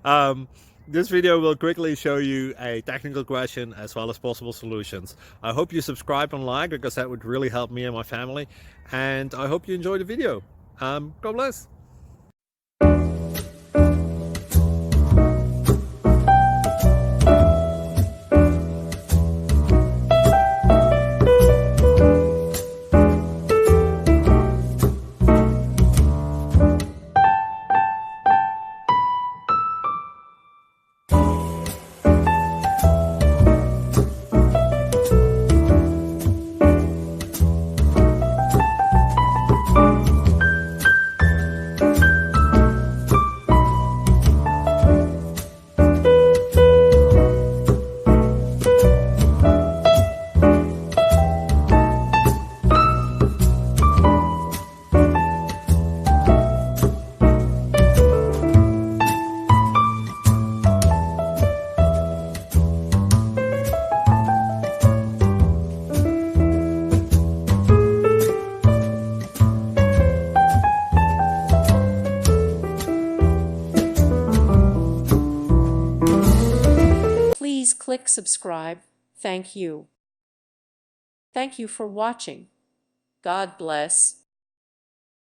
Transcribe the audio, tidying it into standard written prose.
um, this video will quickly show you a technical question as well as possible solutions. I hope you subscribe and like, because that would really help me and my family. And I hope you enjoy the video. God bless. Please click subscribe. Thank you. Thank you for watching. God bless.